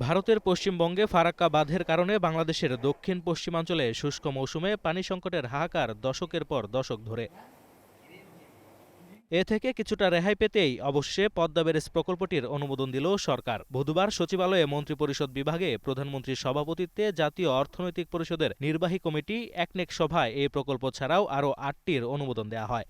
ভারতের পশ্চিমবঙ্গে ফারাক্কা বাঁধের কারণে বাংলাদেশের দক্ষিণ পশ্চিমাঞ্চলে শুষ্ক মৌসুমে পানি সংকটের হাহাকার দশকের পর দশক ধরে। এ থেকে কিছুটা রেহাই পেতেই অবশ্যই পদ্মা ব্যারেজ প্রকল্পটির অনুমোদন দিল সরকার। বুধবার সচিবালয়ে মন্ত্রিপরিষদ বিভাগে প্রধানমন্ত্রীর সভাপতিত্বে জাতীয় অর্থনৈতিক পরিষদের নির্বাহী কমিটি একনেক সভায় এই প্রকল্প ছাড়াও আরও ৮টির অনুমোদন দেওয়া হয়।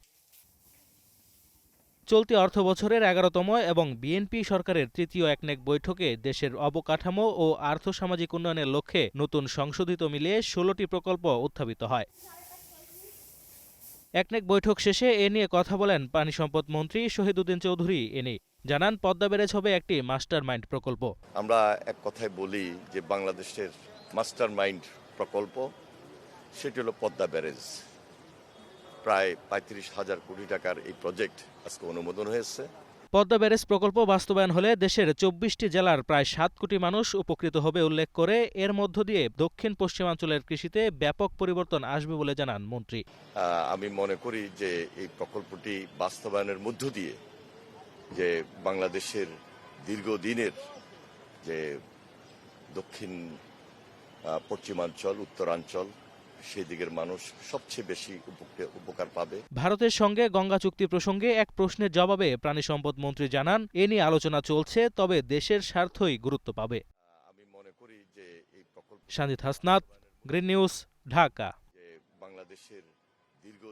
চলতি অর্থবছরের ১১তম এবং বিএনপি সরকারের তৃতীয় একনেক বৈঠকে দেশের অবকাঠামো ও আর্থসামাজিক উন্নয়নের লক্ষ্যে নতুন সংশোধিত মিলিয়ে ১৬টি প্রকল্প উত্থাপিত হয়। একনেক বৈঠক শেষে এ নিয়ে কথা বলেন পানি সম্পদ মন্ত্রী শহীদউদ্দিন চৌধুরী। জানান, পদ্মা ব্যারেজ হবে একটি মাস্টার মাইন্ড প্রকল্প। আমরা এক কথায় বলি যে বাংলাদেশের মাস্টার মাইন্ড প্রকল্প সেটি হলো পদ্মা ব্যারেজ। প্রায় ৩৫,০০০ কোটি টাকার এই প্রজেক্ট আজকে অনুমোদন হয়েছে। পদ্মা ব্যারেজ প্রকল্প বাস্তবায়ন হলে দেশের ২৪টি জেলার প্রায় ৭ কোটি মানুষ উপকৃত হবে উল্লেখ করে এর মধ্য দিয়ে দক্ষিণ পশ্চিমাঞ্চলের কৃষিতে ব্যাপক পরিবর্তন আসবে বলে জানান মন্ত্রী। আমি মনে করি যে এই প্রকল্পটি বাস্তবায়নের মধ্য দিয়ে যে বাংলাদেশের দীর্ঘদিনের যে দক্ষিণ পশ্চিমাঞ্চল, উত্তরাঞ্চল সেই দিকের মানুষ সবচেয়ে বেশি উপকার পাবে। ভারতের সঙ্গে গঙ্গা চুক্তি প্রসঙ্গে এক প্রশ্নের জবাবে প্রাণী সম্পদ মন্ত্রী জানান, এ নিয়ে আলোচনা চলছে, তবে দেশের স্বার্থই গুরুত্ব পাবে। আমি মনে করি যে এই প্রকল্প সাজিদ হাসনাত, গ্রিন নিউজ, ঢাকা। বাংলাদেশের দীর্ঘ